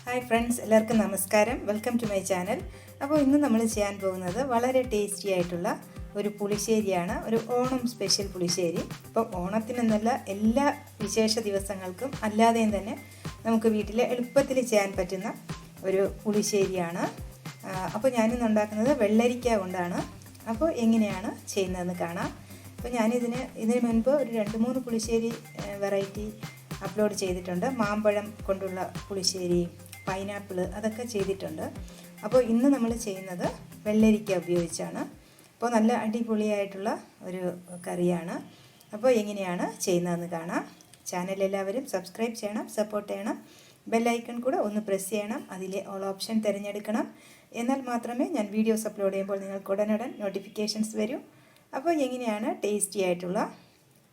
Hi friends, എല്ലാവർക്കും നമസ്കാരം. Welcome to my channel. അപ്പോൾ ഇന്ന് നമ്മൾ ചെയ്യാൻ പോകുന്നത് വളരെ ടേസ്റ്റി ആയിട്ടുള്ള ഒരു പുളിശ്ശേരിയാണ്, ഒരു ഓണം സ്പെഷ്യൽ പുളിശ്ശേരി. അപ്പോൾ ഓണത്തിനെന്നല്ല, എല്ലാ വിശേഷ ദിവസങ്ങൾക്കും അല്ലാതെയും തന്നെ നമുക്ക് വീട്ടിൽ എളുപ്പത്തിൽ ചെയ്യാൻ പറ്റുന്ന ഒരു പുളിശ്ശേരിയാണ്. അപ്പോൾ ഞാനിന്ന് ഉണ്ടാക്കുന്നത് വെള്ളരിക്ക കൊണ്ടാണ്. അപ്പോൾ എങ്ങനെയാണ് ചെയ്യുന്നതെന്ന് കാണാം. അപ്പോൾ ഇതിന് മുൻപ് ഒരു 2-3 പുളിശ്ശേരി വെറൈറ്റി അപ്ലോഡ് ചെയ്തിട്ടുണ്ട്. മാമ്പഴം കൊണ്ടുള്ള പുളിശ്ശേരി, പൈനാപ്പിൾ, അതൊക്കെ ചെയ്തിട്ടുണ്ട്. അപ്പോൾ ഇന്ന് നമ്മൾ ചെയ്യുന്നത് വെള്ളരിക്ക ഉപയോഗിച്ചാണ്. അപ്പോൾ നല്ല അടിപൊളിയായിട്ടുള്ള ഒരു കറിയാണ്. അപ്പോൾ എങ്ങനെയാണ് ചെയ്യുന്നതെന്ന് കാണാം. ചാനൽ എല്ലാവരും സബ്സ്ക്രൈബ് ചെയ്യണം, സപ്പോർട്ട് ചെയ്യണം. ബെല്ലൈക്കൺ കൂടെ ഒന്ന് പ്രസ് ചെയ്യണം. അതിലെ ഓൾ ഓപ്ഷൻ തിരഞ്ഞെടുക്കണം. എന്നാൽ മാത്രമേ ഞാൻ വീഡിയോസ് അപ്ലോഡ് ചെയ്യുമ്പോൾ നിങ്ങൾക്ക് ഉടനടൻ നോട്ടിഫിക്കേഷൻസ് വരൂ. അപ്പോൾ എങ്ങനെയാണ് ടേസ്റ്റി ആയിട്ടുള്ള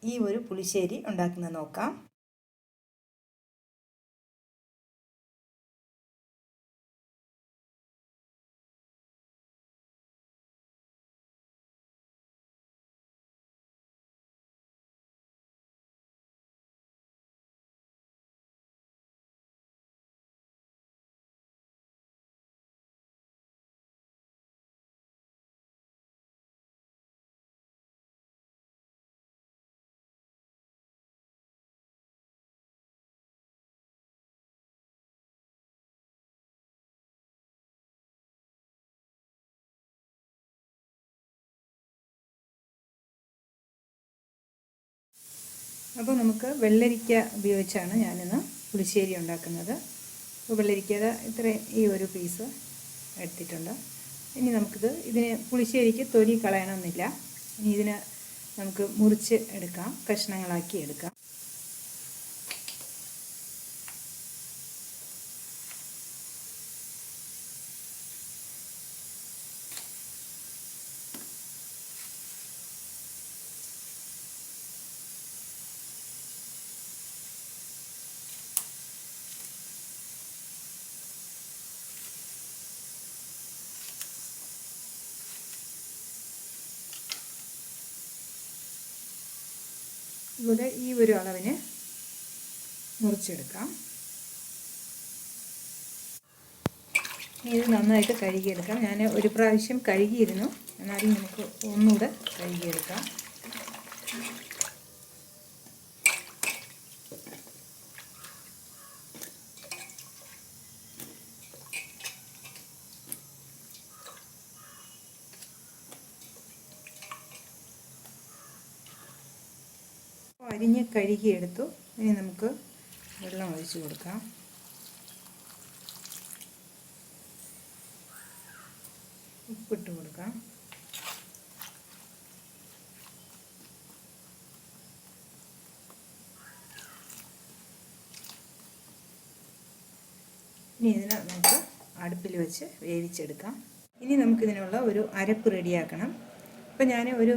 ഈ ഒരു പുളിശ്ശേരി ഉണ്ടാക്കുന്നത് നോക്കാം. അപ്പോൾ നമുക്ക് വെള്ളരിക്ക ഉപയോഗിച്ചാണ് ഞാനിന്ന് പുളിശ്ശേരി ഉണ്ടാക്കുന്നത്. അപ്പോൾ വെള്ളരിക്കയുടെ ഈ ഒരു പീസ് എടുത്തിട്ടുണ്ട്. ഇനി ഇതിന് പുളിശ്ശേരിക്ക് തൊലി കളയണമെന്നില്ല. ഇനി ഇതിനെ നമുക്ക് മുറിച്ച് എടുക്കാം, കഷ്ണങ്ങളാക്കി എടുക്കാം. ഇതുപോലെ ഈ ഒരു അളവിന് മുറിച്ചെടുക്കാം. ഇത് നന്നായിട്ട് കഴുകിയെടുക്കാം. ഞാൻ ഒരു പ്രാവശ്യം കഴുകിയിരുന്നു, എന്നാലും നമുക്ക് ഒന്നുകൂടെ കഴുകിയെടുക്കാം. അരിഞ്ഞ് കഴുകിയെടുത്തു. ഇനി നമുക്ക് വെള്ളം ഒഴിച്ച് കൊടുക്കാം. ഉപ്പിട്ട് കൊടുക്കാം. ഇനി ഇതിനെ നമുക്ക് അടുപ്പിൽ വെച്ച് വേവിച്ചെടുക്കാം. ഇനി നമുക്കിതിനുള്ള ഒരു അരപ്പ് റെഡിയാക്കണം. അപ്പോൾ ഞാൻ ഒരു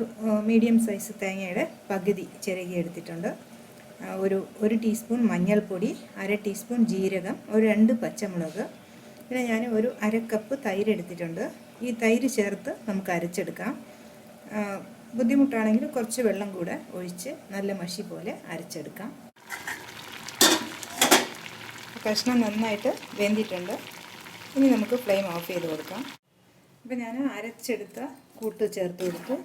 മീഡിയം സൈസ് തേങ്ങയുടെ പകുതി ചിരകി എടുത്തിട്ടുണ്ട്. ഒരു ടീസ്പൂൺ മഞ്ഞൾപ്പൊടി, 1/2 ടീസ്പൂൺ ജീരകം, ഒരു 2 പച്ചമുളക്, പിന്നെ ഞാൻ ഒരു 1/2 കപ്പ് തൈര് എടുത്തിട്ടുണ്ട്. ഈ തൈര് ചേർത്ത് നമുക്ക് അരച്ചെടുക്കാം. ബുദ്ധിമുട്ടാണെങ്കിൽ കുറച്ച് വെള്ളം കൂടെ ഒഴിച്ച് നല്ല മഷി പോലെ അരച്ചെടുക്കാം. കഷ്ണം നന്നായിട്ട് വെന്തിട്ടുണ്ട്. ഇനി നമുക്ക് ഫ്ലെയിം ഓഫ് ചെയ്ത് കൊടുക്കാം. അപ്പോൾ ഞാൻ അരച്ചെടുത്ത കൂട്ട് ചേർത്ത് കൊടുത്തു.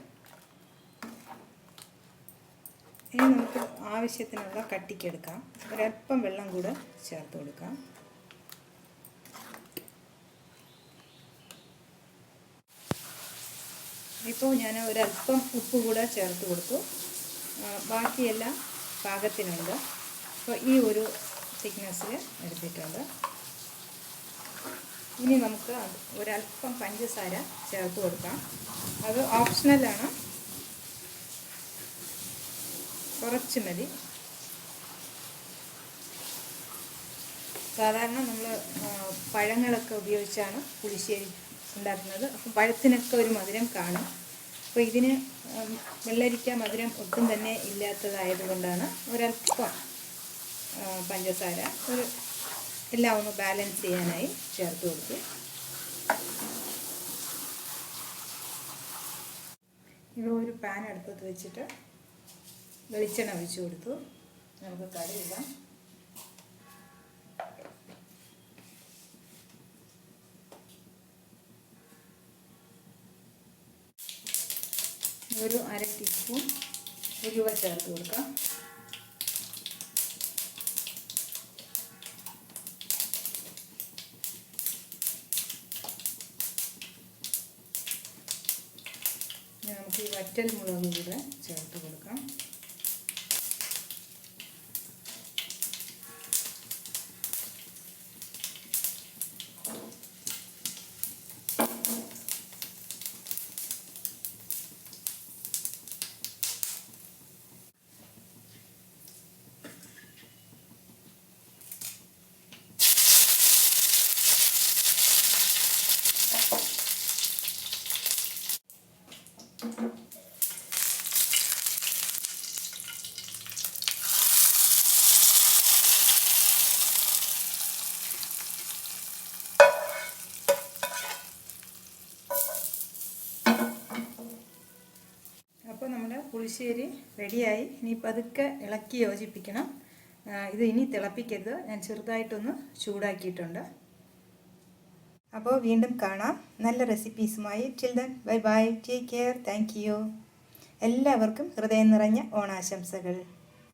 ഇനി നമുക്ക് ആവശ്യത്തിനുള്ള കട്ടിക്കെടുക്കാം. ഒരല്പം വെള്ളം കൂടെ ചേർത്ത് കൊടുക്കാം. ഇപ്പോൾ ഞാൻ ഒരല്പം ഉപ്പ് കൂടെ ചേർത്ത് കൊടുത്തു. ബാക്കിയെല്ലാം പാകത്തിനുണ്ട്. അപ്പോൾ ഈ ഒരു തിക്നെസ്സിൽ എടുത്തിട്ടുണ്ട്. ഇനി നമുക്ക് ഒരല്പം പഞ്ചസാര ചേർത്ത് കൊടുക്കാം. അത് ഓപ്ഷണലാണ്, കുറച്ച് മതി. സാധാരണ നമ്മൾ പഴങ്ങളൊക്കെ ഉപയോഗിച്ചാണ് പുളിശ്ശേരി ഉണ്ടാക്കുന്നത്. അപ്പോൾ പഴത്തിനൊക്കെ ഒരു മധുരം കാണും. അപ്പോൾ ഇതിന് വെള്ളരിക്ക മധുരം ഒട്ടും തന്നെ ഇല്ലാത്തതായതുകൊണ്ടാണ് ഒരല്പം പഞ്ചസാര എല്ലാം ഒന്ന് ബാലൻസ് ചെയ്യാനായി ചേർത്ത് കൊടുത്തു. ഇപ്പോൾ ഒരു പാൻ അടുപ്പത്ത് വെച്ചിട്ട് വെളിച്ചെണ്ണ ഒഴിച്ചു കൊടുത്തു. നമുക്ക് കടുകിടാം. ഒരു അര ടീസ്പൂൺ ഉലുവ ചേർത്ത് കൊടുക്കാം. നമുക്ക് ഈ വറ്റൽ മുളക് കൂടെ ചേർത്ത് കൊടുക്കാം. അപ്പോൾ നമ്മുടെ പുളിശ്ശേരി റെഡിയായി. ഇനി പതുക്കെ ഇളക്കി യോജിപ്പിക്കണം. ഇത് ഇനി തിളപ്പിക്കരുത്. ഞാൻ ചെറുതായിട്ടൊന്ന് ചൂടാക്കിയിട്ടുണ്ട്. അപ്പോൾ വീണ്ടും കാണാം നല്ല റെസിപ്പീസുമായി. Till then bye bye, take care, thank you. എല്ലാവർക്കും ഹൃദയം നിറഞ്ഞ ഓണാശംസകൾ.